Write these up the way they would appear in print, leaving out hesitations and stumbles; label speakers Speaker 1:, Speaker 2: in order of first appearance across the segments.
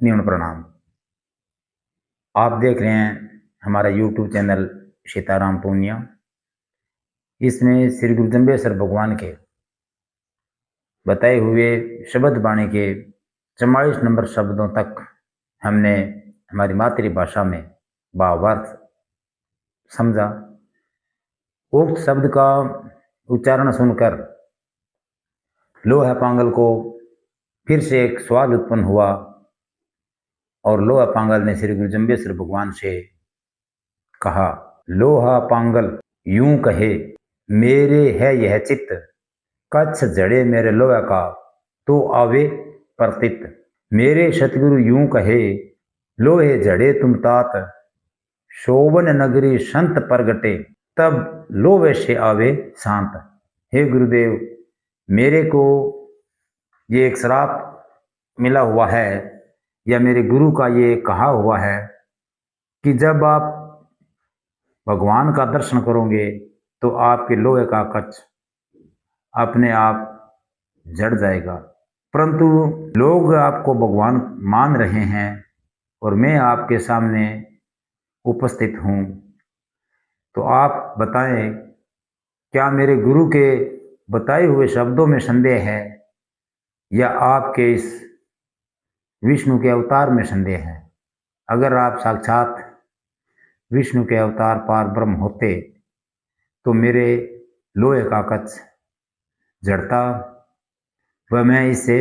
Speaker 1: निम्न प्रणाम। आप देख रहे हैं हमारा यूट्यूब चैनल सीताराम पूनिया। इसमें श्री गुरु जम्बेश्वर भगवान के बताए हुए शब्द बाणी के 44 नंबर शब्दों तक हमने हमारी मातृभाषा में भावार्थ समझा। उक्त शब्द का उच्चारण सुनकर लोहा पांगल को फिर से एक सवाल उत्पन्न हुआ और लोहा पांगल ने श्री गुरु जम्बेश्वर भगवान से कहा, लोहा पांगल यूं कहे, मेरे है यह चित्त, कच्छ जड़े मेरे लोहा का, तो आवे परतित। मेरे सतगुरु यूं कहे, लोहे जड़े तुम तात, शोभन नगरी संत प्रगटे, तब लोहे से आवे शांत। हे गुरुदेव, मेरे को ये एक श्राप मिला हुआ है या मेरे गुरु का ये कहा हुआ है कि जब आप भगवान का दर्शन करोगे तो आपके लोहे का कच्छ अपने आप जड़ जाएगा। परंतु लोग आपको भगवान मान रहे हैं और मैं आपके सामने उपस्थित हूँ, तो आप बताएं, क्या मेरे गुरु के बताए हुए शब्दों में संदेह है या आपके इस विष्णु के अवतार में संदेह है? अगर आप साक्षात विष्णु के अवतार पार ब्रह्म होते तो मेरे लोहे का कच्छ जड़ता व मैं इससे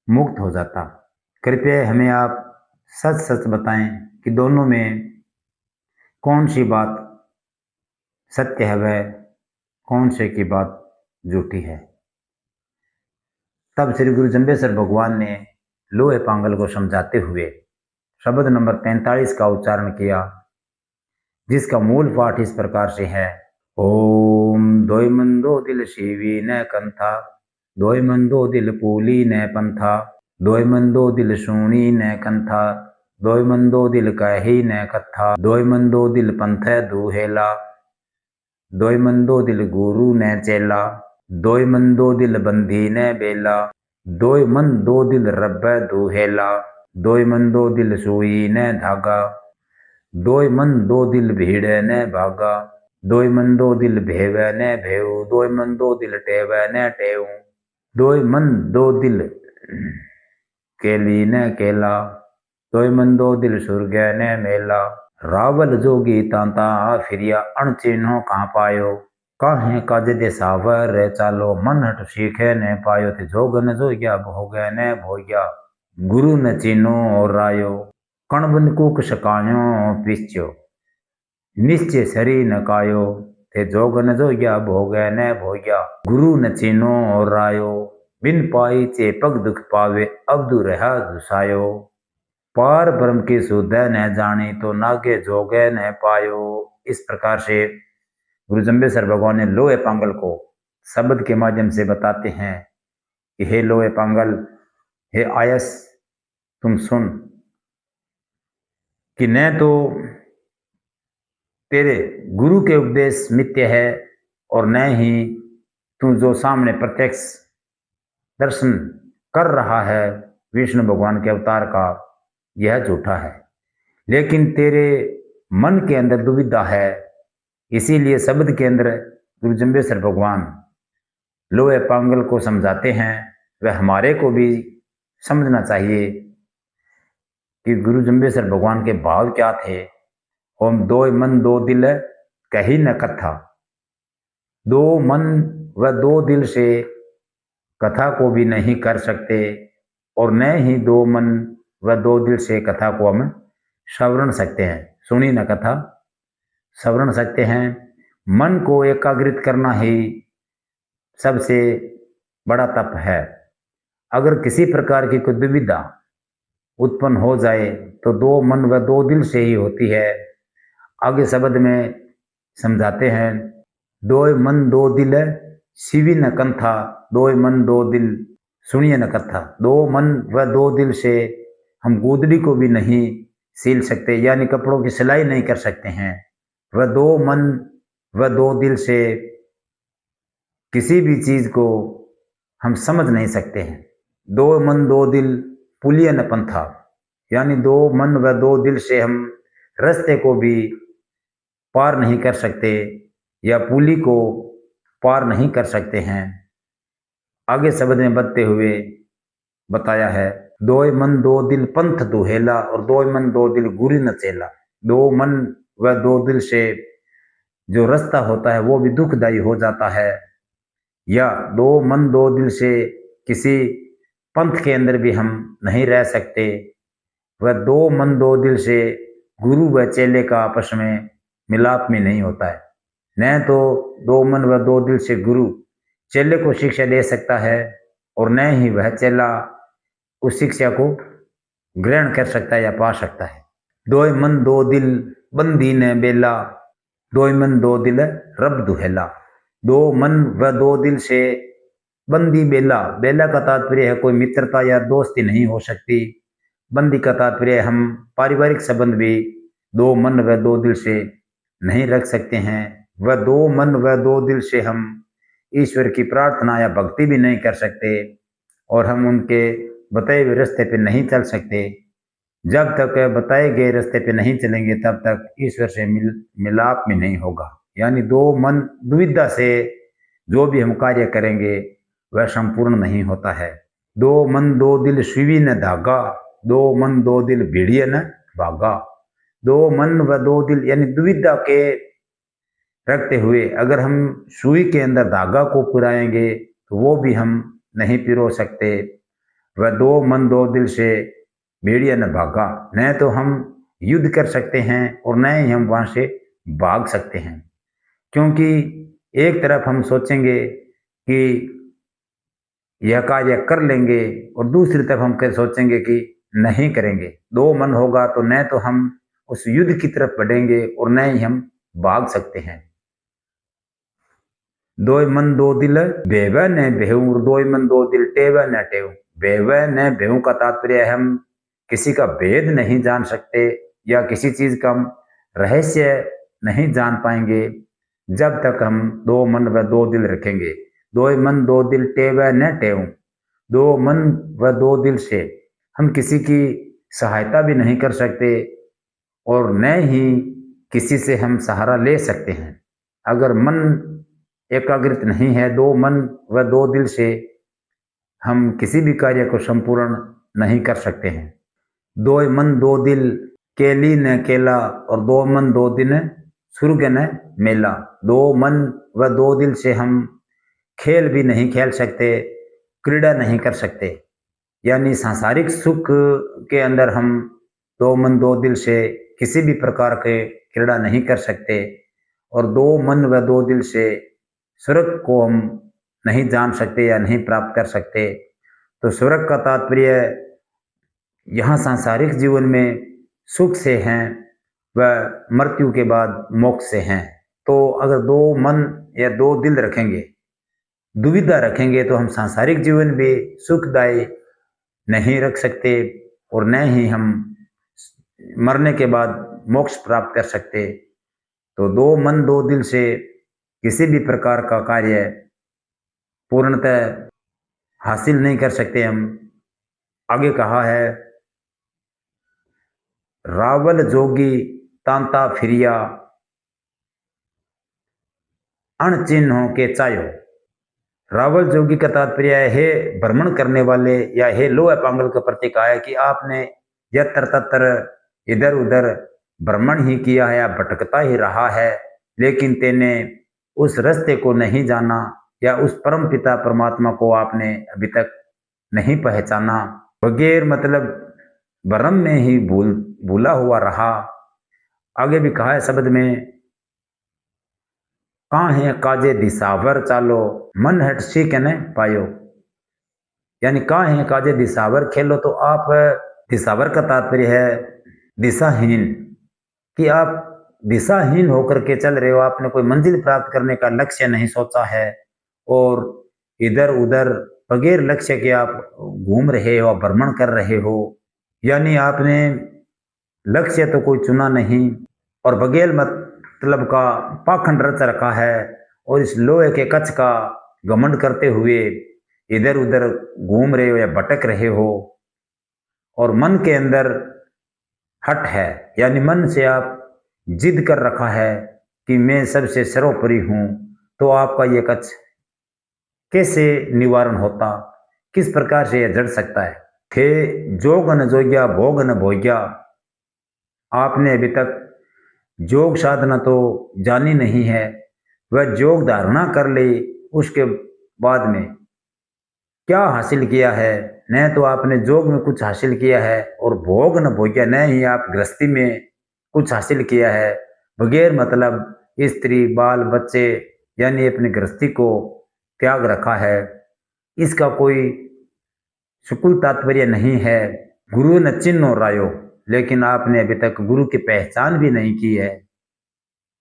Speaker 1: मुक्त हो जाता। कृपया हमें आप सच सच बताएं कि दोनों में कौन सी बात सत्य है व कौन से की बात झूठी है। तब श्री गुरु जम्बेश्वर भगवान ने लोहे पांगल को समझाते हुए शब्द नंबर 43 का उच्चारण किया, जिसका मूल पाठ इस प्रकार से है। ओम दोय मंदो दिल शिवी न कंथा, दोय मंदो दिल पूली न पंथा, दोय मंदो दिल सूनी न कंथा, दोय मंदो दिल कही न कथा, दोय मंदो दिल पंथ दूहेला, दोय मंदो दिल गुरु न चेला, दोय मंदो दिल बंधी न बेला, दोय मन दो दिल रब दूहेला, दोय मन दो दिल सोई न धागा, दोय मन दो दिल भीड़ न भागा, दोय मन दो दिल भेव न भेव, दोय मन दो दिल टेव न टेव, दोय मन दो दिल केली न केला, दोय मन दो दिल सुर्ग न मेला, रावल जोगी तांता फिरिया अणचिन्हो कहाँ पायो, काहे काज दे सावर चालो, मन हट सीखे न पायो, थे जोगन जोग्या भोग न भोग्या, गुरु न चिन्हो और रायो, कणबन कुक सकायो पिस्यो, निश्चय शरी न कायो, थे जोगन जोग्या भोग न भोग्या, गुरु न चिन्हो और रायो, बिन पाई चे पग दुख पावे, अवधु रहा दुसायो, पार ब्रह्म की सुध न जानी, तो नागे जोगे न पायो। इस प्रकार से गुरु जम्बेश्वर भगवान ने लोहे पांगल को शब्द के माध्यम से बताते हैं कि हे लोहे पांगल, हे आयस, तुम सुन कि न तो तेरे गुरु के उपदेश मिथ्य है और न ही तू जो सामने प्रत्यक्ष दर्शन कर रहा है विष्णु भगवान के अवतार का, यह झूठा है। लेकिन तेरे मन के अंदर दुविधा है, इसीलिए शब्द के अंदर गुरु जम्बेश्वर भगवान लोहे पांगल को समझाते हैं। वह हमारे को भी समझना चाहिए कि गुरु जम्बेश्वर भगवान के भाव क्या थे। ओम दो मन दो दिल कही न कथा, दो मन व दो दिल से कथा को भी नहीं कर सकते और न ही दो मन व दो दिल से कथा को हम श्रवण सकते हैं, सुनी न कथा श्रवण सकते हैं। मन को एकाग्रित करना ही सबसे बड़ा तप है। अगर किसी प्रकार की कोई दुविधा उत्पन्न हो जाए तो दो मन व दो दिल से ही होती है। आगे शब्द में समझाते हैं, दो मन दो दिल शिवी न कंथा, दो मन दो दिल सुनिए न कथा। दो मन व दो दिल से हम गोदड़ी को भी नहीं सील सकते, यानी कपड़ों की सिलाई नहीं कर सकते हैं। वह दो मन व दो दिल से किसी भी चीज को हम समझ नहीं सकते हैं। दो मन दो दिल पुलिय न पंथा, यानी दो मन व दो दिल से हम रास्ते को भी पार नहीं कर सकते या पुली को पार नहीं कर सकते हैं। आगे शब्द में बढ़ते हुए बताया है, दो मन दो दिल पंथ दुहेला और दो मन दो दिल गुरु न चेला। दो मन व दो दिल से जो रास्ता होता है वो भी दुखदायी हो जाता है, या दो मन दो दिल से किसी पंथ के अंदर भी हम नहीं रह सकते। वह दो मन दो दिल से गुरु व चेले का आपस में मिलाप में नहीं होता है। न तो दो मन व दो दिल से गुरु चेले को शिक्षा दे सकता है और न ही वह चेला उस शिक्षा को ग्रहण कर सकता है या पा सकता है। दो मन दो दिल बंदी ने बेला, दो मन दो दिल रब दुहेला। दो मन व दो दिल से बंदी बेला, बेला का तात्पर्य है कोई मित्रता या दोस्ती नहीं हो सकती। बंदी का तात्पर्य हम पारिवारिक संबंध भी दो मन व दो दिल से नहीं रख सकते हैं। वह दो मन व दो दिल से हम ईश्वर की प्रार्थना या भक्ति भी नहीं कर सकते और हम उनके बताए हुए रास्ते पे नहीं चल सकते। जब तक बताए गए रास्ते पे नहीं चलेंगे तब तक ईश्वर से मिलाप में नहीं होगा। यानी दो मन दुविधा से जो भी हम कार्य करेंगे वह संपूर्ण नहीं होता है। दो मन दो दिल सुई न धागा, दो मन दो दिल भिड़िए न भागा। दो मन व दो दिल यानी दुविधा के रखते हुए अगर हम सुई के अंदर धागा को पुराएंगे तो वो भी हम नहीं पिरो सकते। वह दो मन दो दिल से भेड़िया न भागा, न तो हम युद्ध कर सकते हैं और न ही हम वहाँ से भाग सकते हैं। क्योंकि एक तरफ हम सोचेंगे कि यह कार्य कर लेंगे और दूसरी तरफ हम सोचेंगे कि नहीं करेंगे। दो मन होगा तो न तो हम उस युद्ध की तरफ बढ़ेंगे और न ही हम भाग सकते हैं। दो मन दो दिल बेव न बेहू और दो मन दो दिल टेव न टेव। बेव न बेहू का तात्पर्य है हम किसी का भेद नहीं जान सकते या किसी चीज का रहस्य नहीं जान पाएंगे जब तक हम दो मन व दो दिल रखेंगे। दो मन दो दिल टेव न टेव। दो मन व दो दिल से हम किसी की सहायता भी नहीं कर सकते और न ही किसी से हम सहारा ले सकते हैं। अगर मन एकाग्रित नहीं है दो मन व दो दिल से हम किसी भी कार्य को संपूर्ण नहीं कर सकते हैं। दो मन दो दिल केली न केला और दो मन दो दिन स्वर्ग न मेला। दो मन व दो दिल से हम खेल भी नहीं खेल सकते, क्रीड़ा नहीं कर सकते। यानी सांसारिक सुख के अंदर हम दो मन दो दिल से किसी भी प्रकार के क्रीड़ा नहीं कर सकते और दो मन व दो दिल से स्वर्ग को हम नहीं जान सकते या नहीं प्राप्त कर सकते। तो स्वर्ग का तात्पर्य यहाँ सांसारिक जीवन में सुख से हैं व मृत्यु के बाद मोक्ष से हैं। तो अगर दो मन या दो दिल रखेंगे, दुविधा रखेंगे तो हम सांसारिक जीवन भी सुखदायी नहीं रख सकते और न ही हम मरने के बाद मोक्ष प्राप्त कर सकते। तो दो मन दो दिल से किसी भी प्रकार का कार्य पूर्णतः हासिल नहीं कर सकते हम। आगे कहा है, रावल जोगी तांता फिरिया अणचिन्हों के चायो। रावल जोगी का तात्पर्य है हे भ्रमण करने वाले या हे लोह पांगल का प्रतीक है कि आपने यत्र तत्र इधर उधर भ्रमण ही किया है या भटकता ही रहा है, लेकिन तेने उस रास्ते को नहीं जाना या उस परम पिता परमात्मा को आपने अभी तक नहीं पहचाना। बगैर मतलब भ्रम में ही भूला हुआ रहा। आगे भी कहा है शब्द में, कहाँ है काजे दिसावर चालो मन हट सीख न पायो। यानी कहाँ है काजे दिसावर खेलो। तो आप दिसावर का तात्पर्य है दिशाहीन, कि आप दिशाहीन होकर के चल रहे हो, आपने कोई मंजिल प्राप्त करने का लक्ष्य नहीं सोचा है और इधर उधर बगैर लक्ष्य के आप घूम रहे हो, भ्रमण कर रहे हो। यानी आपने लक्ष्य तो कोई चुना नहीं और बगैर मतलब का पाखंड रच रखा है और इस लोहे के कच्छ का घमंड करते हुए इधर उधर घूम रहे हो या भटक रहे हो और मन के अंदर हट है, यानी मन से आप जिद कर रखा है कि मैं सबसे सर्वोपरि हूं, तो आपका ये कच्छ कैसे निवारण होता, किस प्रकार से यह जड़ सकता है। थे जोग न जोग्या भोग न भोग्या, आपने अभी तक योग साधना तो जानी नहीं है, वह योग धारणा कर ली, उसके बाद में क्या हासिल किया है। न तो आपने योग में कुछ हासिल किया है और भोग न भोग्या, न ही आप गृहस्थी में कुछ हासिल किया है। बगैर मतलब स्त्री बाल बच्चे यानी अपनी गृहस्थी को त्याग रखा है, इसका कोई सुकुल तात्पर्य नहीं है। गुरु न चिन्ह रायो, लेकिन आपने अभी तक गुरु की पहचान भी नहीं की है,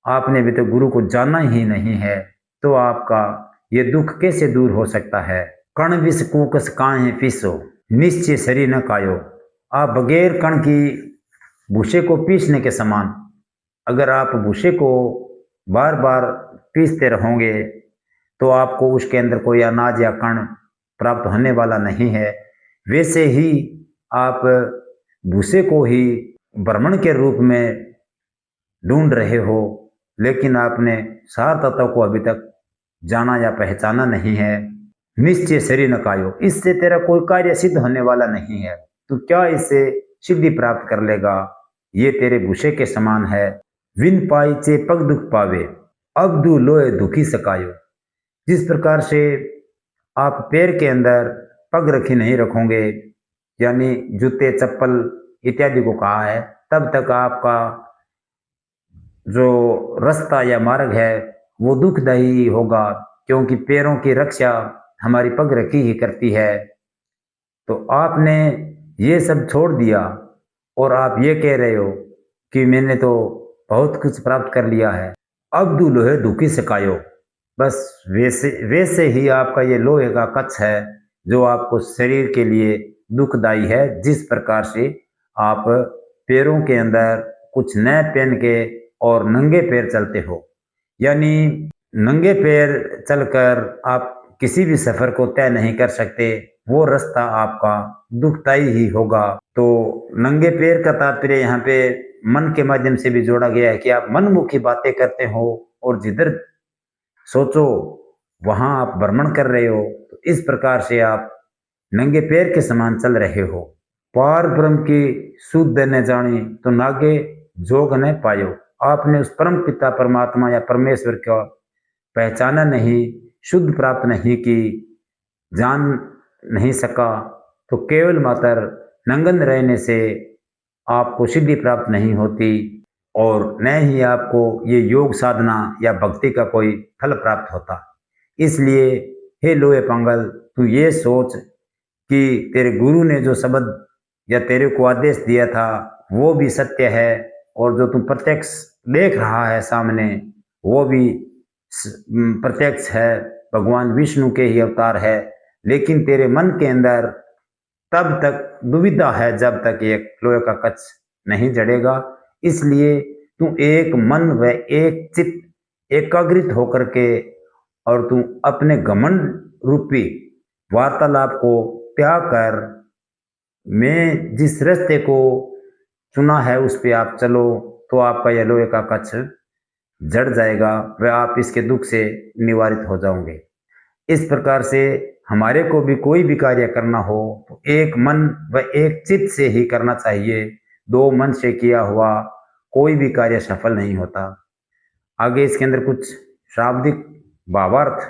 Speaker 1: आपने अभी तक गुरु को जाना ही नहीं है, तो आपका ये दुख कैसे दूर हो सकता है। कण विष कूकस काहे पीसो, निश्चय शरीर न कायो। आप बगैर कण की भूसे को पीसने के समान, अगर आप भूसे को बार बार पीसते रहोगे तो आपको उसके अंदर कोई अनाज या कण प्राप्त होने वाला नहीं है। वैसे ही आप भूसे को ही ब्राह्मण के रूप में ढूंढ रहे हो, लेकिन आपने सार तत्व को अभी तक जाना या पहचाना नहीं है। निश्चय शरीर न कायो, इससे तेरा कोई कार्य सिद्ध होने वाला नहीं है, तू क्या इससे सिद्धि प्राप्त कर लेगा, ये तेरे भूसे के समान है। विन पाई चे पग दुख पावे, अब दू लोए दुखी सकायो। जिस प्रकार से आप पैर के अंदर पग रखी नहीं रखोगे, यानी जूते चप्पल इत्यादि को कहा है, तब तक आपका जो रास्ता या मार्ग है वो दुखदायी होगा, क्योंकि पैरों की रक्षा हमारी पग रखी ही करती है। तो आपने ये सब छोड़ दिया और आप ये कह रहे हो कि मैंने तो बहुत कुछ प्राप्त कर लिया है, अब दू लोहे दुखी सकायो। बस वैसे वैसे ही आपका ये लोहे का कच्छ है जो आपको शरीर के लिए दुखदायी है। जिस प्रकार से आप पैरों के अंदर कुछ नए पहन के और नंगे पैर चलते हो, यानी नंगे पैर चलकर आप किसी भी सफर को तय नहीं कर सकते, वो रास्ता आपका दुखदायी ही होगा। तो नंगे पैर का तात्पर्य यहाँ पे मन के माध्यम से भी जोड़ा गया है कि आप मनमुखी बातें करते हो और जिधर सोचो वहां आप भ्रमण कर रहे हो, तो इस प्रकार से आप नंगे पैर के समान चल रहे हो। पार ब्रह्म की शुद्ध न जानी, तो नागे जोग न पायो। आपने उस परम पिता परमात्मा या परमेश्वर का पहचाना नहीं, शुद्ध प्राप्त नहीं की, जान नहीं सका, तो केवल मात्र नंगन रहने से आपको सिद्धि प्राप्त नहीं होती और न ही आपको ये योग साधना या भक्ति का कोई फल प्राप्त होता। इसलिए हे लोहे पंगल, तू ये सोच कि तेरे गुरु ने जो शब्द या तेरे को आदेश दिया था वो भी सत्य है, और जो तू प्रत्यक्ष देख रहा है सामने वो भी प्रत्यक्ष है, भगवान विष्णु के ही अवतार है। लेकिन तेरे मन के अंदर तब तक दुविधा है जब तक ये लोहे का कच्छ नहीं जड़ेगा। इसलिए तू एक मन व एक चित्त एकाग्रित होकर के और तू अपने घमंड रूपी वार्तालाप को त्याग कर, मैं जिस रास्ते को चुना है उस पे आप चलो, तो आपका यह लोहे का कच्छ जड़ जाएगा व आप इसके दुख से निवारित हो जाओगे। इस प्रकार से हमारे को भी कोई भी कार्य करना हो तो एक मन व एक चित्त से ही करना चाहिए। दो मन से किया हुआ कोई भी कार्य सफल नहीं होता। आगे इसके अंदर कुछ शाब्दिक भावार्थ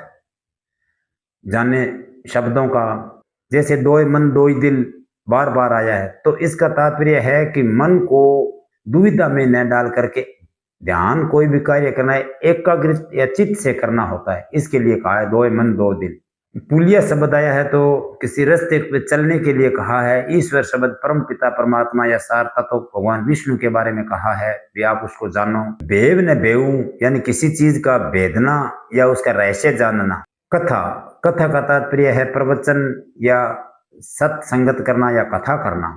Speaker 1: जाने शब्दों का, जैसे दो मन दो दिल बार बार आया है, तो इसका तात्पर्य है कि मन को दुविधा में न डाल करके ध्यान कोई भी कार्य करना है एकाग्रित या चित्त से करना होता है। इसके लिए कहा है दो मन दो दिल। पुलिया शब्द आया है तो किसी रास्ते पे चलने के लिए कहा है। ईश्वर शब्द परम पिता परमात्मा या सार तत्व भगवान विष्णु के बारे में कहा है भी आप उसको जानो। भेव न भेऊ, यानी किसी चीज का भेदना या उसका रहस्य जानना। कथा, कथा का तात्पर्य है प्रवचन या सत्संगत करना या कथा करना।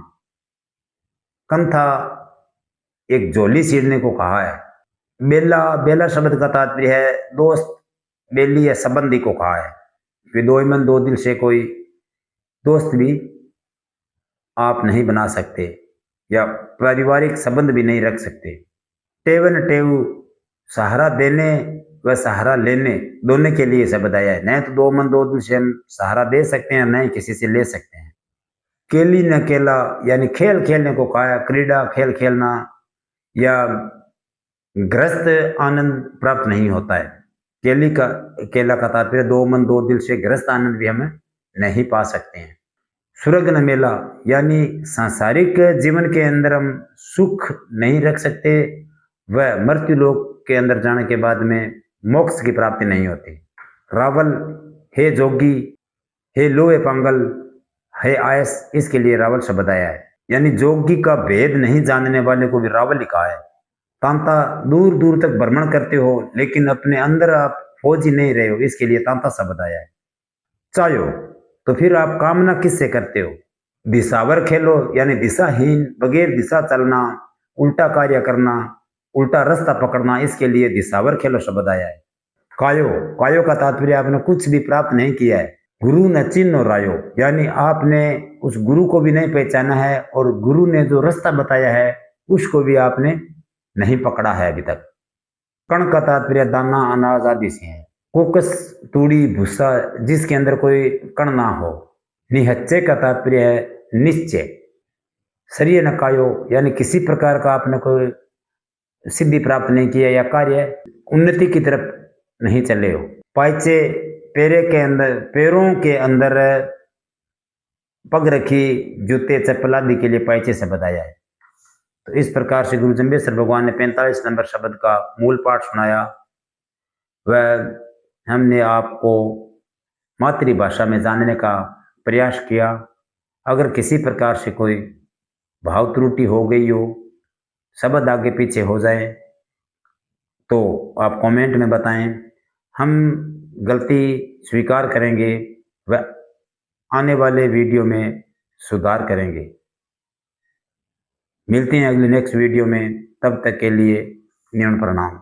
Speaker 1: कंथा एक झोली सीढ़ने को कहा है। बेला, बेला शब्द का तात्पर्य है दोस्त, बेली या संबंधी को कहा है। वे दो मन दो दिल से कोई दोस्त भी आप नहीं बना सकते। या पारिवारिक संबंध भी नहीं रख सकते। टेवन टेव सहारा देने व सहारा लेने दोनों के लिए शब्द आया है। न तो दो मन दो दिल से हम सहारा दे सकते हैं, न ही किसी से ले सकते हैं। केली न केला यानी खेल खेलने को कहा, क्रीड़ा खेल खेलना या ग्रस्त आनंद प्राप्त नहीं होता है। केली का केला का तात्पर्य दो मन दो दिल से ग्रस्त आनंद भी हम नहीं पा सकते हैं। स्वर्ग न मेला यानी सांसारिक जीवन के अंदर हम सुख नहीं रख सकते व मृत्यु लोक के अंदर जाने के बाद में मोक्ष की प्राप्ति नहीं होती। रावल हे जोगी, हे लोहे पांगल, हे आयस, इसके लिए रावल शब्द आया है। यानी जोगी का भेद नहीं जानने वाले को भी रावल लिखा है। तांता दूर दूर तक भ्रमण करते हो लेकिन अपने अंदर आप खोज ही नहीं रहे हो, इसके लिए तांता शब्द आया है। चाहो तो फिर आप कामना किससे करते हो? दिशावर खेलो यानी दिशाहीन, बगैर दिशा चलना, उल्टा कार्य करना, उल्टा रास्ता पकड़ना, इसके लिए दिशावर खेलो शब्द आया है। कायो, कायो का तात्पर्य आपने कुछ भी प्राप्त नहीं किया है। गुरु न चिन्ह रायो यानी आपने उस गुरु को भी नहीं पहचाना है और गुरु ने जो रास्ता बताया है उसको भी आपने नहीं पकड़ा है अभी तक। कण का तात्पर्य दाना, अनाज आदि से है। कोकस, तूड़ी, भूसा जिसके अंदर कोई कण ना हो। निहच्चे का तात्पर्य है निश्चय। शरीर न कायो यानी किसी प्रकार का आपने कोई सिद्धि प्राप्त नहीं किया या कार्य उन्नति की तरफ नहीं चले हो। पाइचे पैरों के अंदर पग रखी, जूते चप्पल आदि के लिए पाइचे से बताया है। तो इस प्रकार से गुरु जम्बेश्वर भगवान ने 45 नंबर शब्द का मूल पाठ सुनाया वह हमने आपको मातृभाषा में जानने का प्रयास किया। अगर किसी प्रकार से कोई भाव त्रुटि हो गई हो, शब्द आगे पीछे हो जाए तो आप कमेंट में बताएं, हम गलती स्वीकार करेंगे व आने वाले वीडियो में सुधार करेंगे। मिलते हैं अगले नेक्स्ट वीडियो में, तब तक के लिए न्यून प्रणाम।